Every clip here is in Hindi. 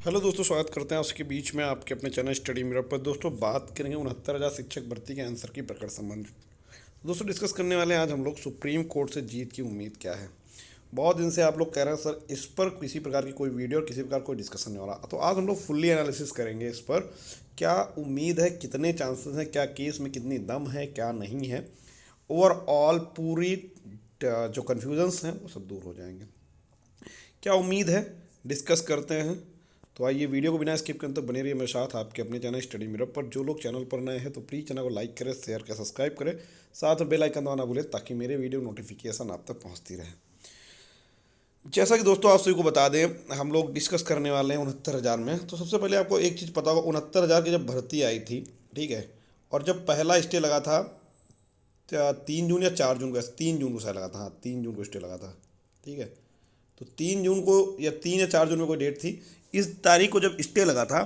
हेलो दोस्तों, स्वागत करते हैं उसके बीच में आपके अपने चैनल स्टडी मिरर पर। दोस्तों बात करेंगे 69,000 शिक्षक भर्ती के आंसर की प्रकट संबंध। दोस्तों डिस्कस करने वाले हैं आज हम लोग सुप्रीम कोर्ट से जीत की उम्मीद क्या है। बहुत दिन से आप लोग कह रहे हैं सर इस पर किसी प्रकार की कोई वीडियो और किसी प्रकार कोई डिस्कसन नहीं हो रहा, तो आज हम लोग फुल्ली एनालिसिस करेंगे इस पर। क्या उम्मीद है, कितने चांसेस हैं, क्या केस में कितनी दम है, क्या नहीं है। ओवरऑल पूरी जो कन्फ्यूजन्स हैं वो सब दूर हो जाएंगे। क्या उम्मीद है, डिस्कस करते हैं। तो आइए वीडियो को बिना स्किप करने तक बने रहिए मेरे साथ आपके अपने चैनल स्टडी मिरर पर। जो लोग चैनल पर नए हैं तो प्लीज़ चैनल को लाइक करें, शेयर करें, सब्सक्राइब करें, साथ में बेल आइकन दबाना भूलें ताकि मेरे वीडियो नोटिफिकेशन आप तक पहुंचती रहे। जैसा कि दोस्तों आप सभी को बता दें, हम लोग डिस्कस करने वाले हैं 69,000 में। तो सबसे पहले आपको एक चीज़ पता होगा, 69,000 की जब भर्ती आई थी, ठीक है, और जब पहला स्टे लगा था 3 जून या 4 जून को, 3 जून को शायद लगा था, हाँ 3 जून को स्टे लगा था, ठीक है। तो 3 जून को या 3 या 4 जून में कोई डेट थी, इस तारीख को जब स्टे लगा था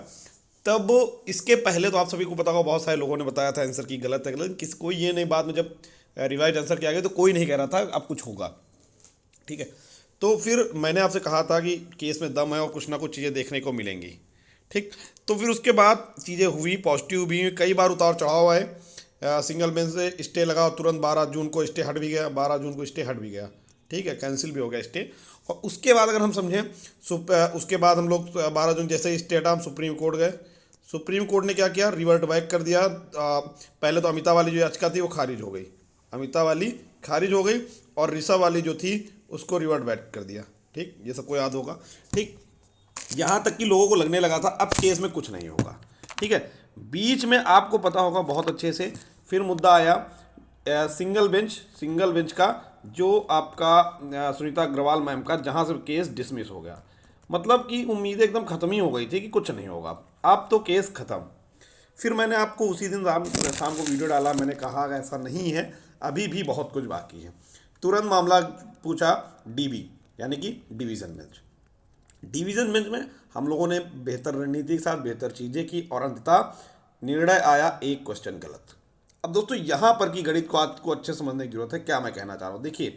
तब इसके पहले तो आप सभी को पता होगा बहुत सारे लोगों ने बताया था आंसर की गलत है गलत, किस कोई ये नहीं, बाद में जब रिवाइज आंसर किया गया तो कोई नहीं कह रहा था अब कुछ होगा, ठीक है। तो फिर मैंने आपसे कहा था कि केस में दम है और कुछ ना कुछ चीज़ें देखने को मिलेंगी, ठीक। तो फिर उसके बाद चीज़ें हुई, पॉजिटिव भी हुई, कई बार उतार चढ़ाव आए। सिंगल बेंच से स्टे लगा और तुरंत 12 जून को स्टे हट भी गया, 12 जून को स्टे हट भी गया, ठीक है, कैंसिल भी हो गया स्टे। और उसके बाद अगर हम समझें, उसके बाद हम लोग 12 जून जैसे ही स्टे हटा हम सुप्रीम कोर्ट गए। सुप्रीम कोर्ट ने क्या किया, रिवर्ट बैक कर दिया। पहले तो अमिता वाली जो याचिका थी वो खारिज हो गई, अमिता वाली खारिज हो गई, और ऋषभ वाली जो थी उसको रिवर्ट बैक कर दिया, ठीक। ये सबको याद होगा, ठीक। यहाँ तक कि लोगों को लगने लगा था अब केस में कुछ नहीं होगा, ठीक है। बीच में आपको पता होगा बहुत अच्छे से फिर मुद्दा आया सिंगल बेंच का, जो आपका सुनीता अग्रवाल मैम का, जहाँ से केस डिसमिस हो गया। मतलब कि उम्मीदें एकदम ख़त्म ही हो गई थी कि कुछ नहीं होगा, अब तो केस ख़त्म। फिर मैंने आपको उसी दिन शाम को वीडियो डाला, मैंने कहा ऐसा नहीं है, अभी भी बहुत कुछ बाकी है। तुरंत मामला पूछा डीबी, यानी कि डिवीज़न बेंच। डिवीज़न बेंच में हम लोगों ने बेहतर रणनीति के साथ बेहतर चीज़ें की और अंततः निर्णय आया एक क्वेश्चन गलत। अब दोस्तों यहाँ पर की गणित को आपको अच्छे समझने की जरूरत है। क्या मैं कहना चाह रहा हूँ, देखिए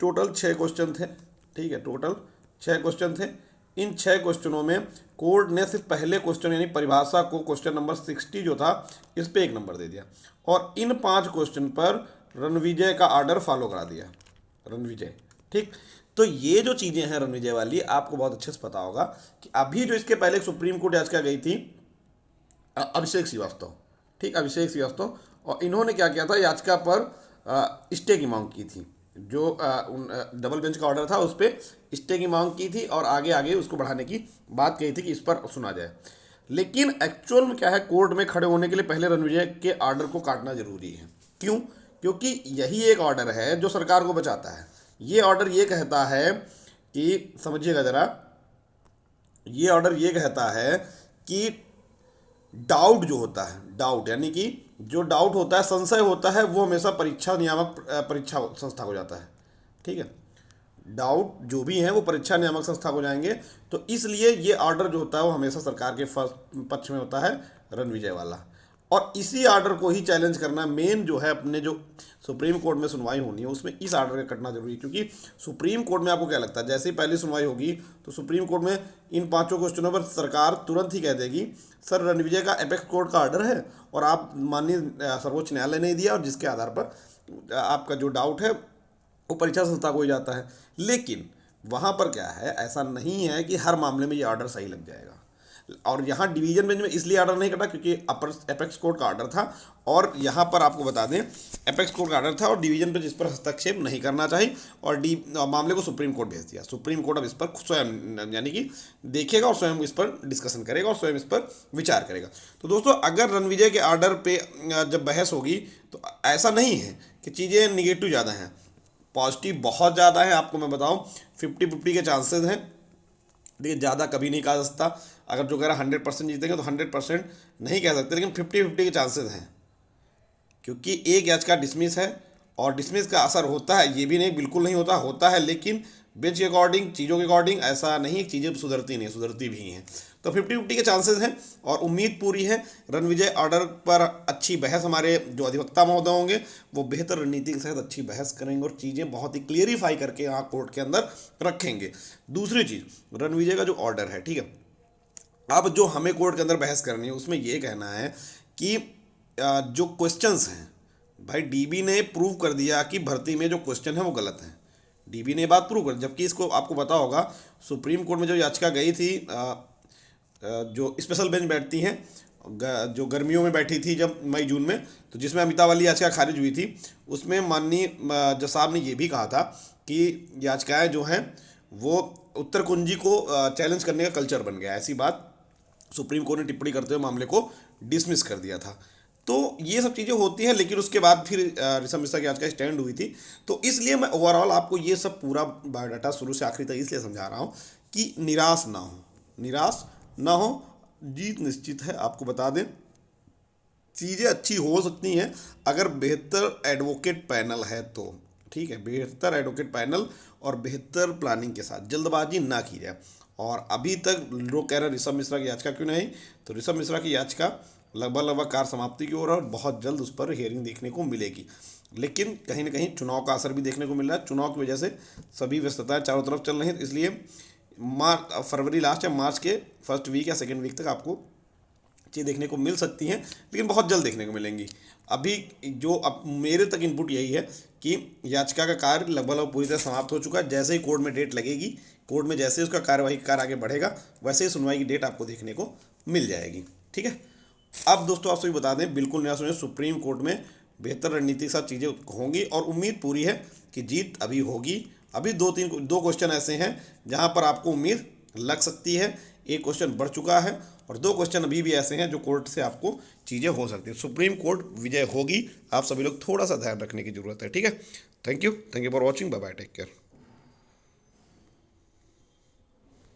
टोटल 6 क्वेश्चन थे, ठीक है, टोटल 6 क्वेश्चन थे। इन 6 क्वेश्चनों में कोर्ट ने सिर्फ पहले क्वेश्चन यानी परिभाषा को, क्वेश्चन नंबर 60 जो था, इस पे 1 नंबर दे दिया, और इन 5 क्वेश्चन पर रणविजय का ऑर्डर फॉलो करा दिया, रणविजय, ठीक। तो ये जो चीज़ें हैं रणविजय वाली, आपको बहुत अच्छे से पता होगा कि अभी जो इसके पहले सुप्रीम कोर्ट याचिका गई थी अभिषेक श्रीवास्तव, ठीक, अभिषेक श्रीवास्तव, और इन्होंने क्या किया था, याचिका पर स्टे की मांग की थी। जो डबल बेंच का ऑर्डर था उस पर स्टे की मांग की थी और आगे आगे उसको बढ़ाने की बात कही थी कि इस पर सुना जाए। लेकिन एक्चुअल में क्या है, कोर्ट में खड़े होने के लिए पहले रणविजय के ऑर्डर को काटना जरूरी है। क्यों? क्योंकि यही एक ऑर्डर है जो सरकार को बचाता है। ये ऑर्डर ये कहता है कि, समझिएगा ज़रा, ये ऑर्डर ये कहता है कि डाउट जो होता है, डाउट यानी कि जो डाउट होता है, संशय होता है, वो हमेशा परीक्षा नियामक परीक्षा संस्था को जाता है, ठीक है। डाउट जो भी हैं वो परीक्षा नियामक संस्था को जाएंगे। तो इसलिए ये ऑर्डर जो होता है वो हमेशा सरकार के पक्ष में होता है, रणविजय वाला। और इसी ऑर्डर को ही चैलेंज करना मेन जो है, अपने जो सुप्रीम कोर्ट में सुनवाई होनी है उसमें इस ऑर्डर का कटना जरूरी है। क्योंकि सुप्रीम कोर्ट में आपको क्या लगता है, जैसे ही पहली सुनवाई होगी तो सुप्रीम कोर्ट में इन 5 क्वेश्चनों पर सरकार तुरंत ही कह देगी सर रणविजय का एपेक्स कोर्ट का ऑर्डर है और आप माननीय सर्वोच्च न्यायालय ने दिया, और जिसके आधार पर आपका जो डाउट है वो परीक्षा संस्था को ही जाता है। लेकिन वहाँ पर क्या है, ऐसा नहीं है कि हर मामले में ये ऑर्डर सही लग जाएगा। और यहाँ डिवीजन बेंच में इसलिए ऑर्डर नहीं कटा क्योंकि अपर एपेक्स कोर्ट का ऑर्डर था, और यहाँ पर आपको बता दें एपेक्स कोर्ट का ऑर्डर था और डिवीजन बेंच इस पर हस्तक्षेप नहीं करना चाहिए, और मामले को सुप्रीम कोर्ट भेज दिया। सुप्रीम कोर्ट अब इस पर स्वयं यानी कि देखेगा और स्वयं इस पर डिस्कशन करेगा और स्वयं इस पर विचार करेगा। तो दोस्तों अगर रणविजय के ऑर्डर पे जब बहस होगी तो ऐसा नहीं है कि चीज़ें निगेटिव ज़्यादा हैं, पॉजिटिव बहुत ज़्यादा है। आपको मैं बताऊँ 50-50 के चांसेस हैं। देखिए ज़्यादा कभी नहीं कहा जा सकता, अगर जो कह रहा 100% जीतेंगे तो 100% नहीं कह सकते, लेकिन 50-50 के चांसेस हैं। क्योंकि एक याचिका डिसमिस है और डिसमिस का असर होता है, ये भी नहीं बिल्कुल नहीं होता, होता है, लेकिन बेंच के अकॉर्डिंग, चीज़ों के अकॉर्डिंग ऐसा नहीं, चीज़ें सुधरती नहीं, सुधरती भी हैं। तो 50-50 के चांसेस हैं और उम्मीद पूरी है रणविजय ऑर्डर पर अच्छी बहस, हमारे जो अधिवक्ता महोदय होंगे वो बेहतर रणनीति के साथ अच्छी बहस करेंगे और चीज़ें बहुत ही क्लियरिफाई करके यहाँ कोर्ट के अंदर रखेंगे। दूसरी चीज़, रणविजय का जो ऑर्डर है, ठीक है, अब जो हमें कोर्ट के अंदर बहस करनी है उसमें ये कहना है कि जो क्वेश्चंस हैं, भाई डीबी ने प्रूव कर दिया कि भर्ती में जो क्वेश्चन है वो गलत है। डीबी ने ये बात प्रूव कर, जबकि इसको आपको पता होगा सुप्रीम कोर्ट में जो याचिका गई थी, जो स्पेशल बेंच बैठती हैं, जो गर्मियों में बैठी थी जब मई जून में, तो जिसमें अमिता वाली याचिका खारिज हुई थी, उसमें माननीय जज साहब ने ये भी कहा था कि याचिकाएं जो हैं वो उत्तर कुंजी को चैलेंज करने का कल्चर बन गया। ऐसी बात सुप्रीम कोर्ट ने टिप्पणी करते हुए मामले को डिसमिस कर दिया था। तो ये सब चीज़ें होती हैं, लेकिन उसके बाद फिर ऋषभ मिश्रा की याचिका स्टैंड हुई थी। तो इसलिए मैं ओवरऑल आपको ये सब पूरा बायोडाटा शुरू से आखिरी तक इसलिए समझा रहा हूँ कि निराश ना हो, निराश ना हो, जीत निश्चित है। आपको बता दें, चीज़ें अच्छी हो सकती हैं अगर बेहतर एडवोकेट पैनल है तो, ठीक है, बेहतर एडवोकेट पैनल और बेहतर प्लानिंग के साथ जल्दबाजी ना की जाए। और अभी तक लोग कह रहे हैं ऋषभ मिश्रा की याचिका क्यों नहीं, तो ऋषभ मिश्रा की याचिका लगभग कार्य समाप्ति की ओर और बहुत जल्द उस पर हियरिंग देखने को मिलेगी। लेकिन कहीं ना कहीं चुनाव का असर भी देखने को मिल रहा है। चुनाव की वजह से सभी व्यस्तताएं चारों तरफ चल रही हैं, इसलिए फरवरी लास्ट या मार्च के फर्स्ट वीक या सेकेंड वीक तक आपको चीज़ें देखने को मिल सकती हैं, लेकिन बहुत जल्द देखने को मिलेंगी। अभी जो अब मेरे तक इनपुट यही है कि याचिका का कार्य लगभग पूरी तरह समाप्त हो चुका है। जैसे ही कोर्ट में डेट लगेगी, कोर्ट में जैसे ही उसका कार्यवाही कार्य आगे बढ़ेगा, वैसे ही सुनवाई की डेट आपको देखने को मिल जाएगी। ठीक है, अब दोस्तों आप सभी बता दें, बिल्कुल नया सुनिए, सुप्रीम कोर्ट में बेहतर रणनीति के साथ चीज़ें होंगी और उम्मीद पूरी है कि जीत अभी होगी। अभी दो क्वेश्चन ऐसे हैं जहां पर आपको उम्मीद लग सकती है। एक क्वेश्चन बढ़ चुका है और दो क्वेश्चन अभी भी ऐसे हैं जो कोर्ट से आपको चीज़ें हो सकती है। सुप्रीम कोर्ट विजय होगी, आप सभी लोग थोड़ा सा ध्यान रखने की जरूरत है। ठीक है, thank you for watching, bye bye, take care.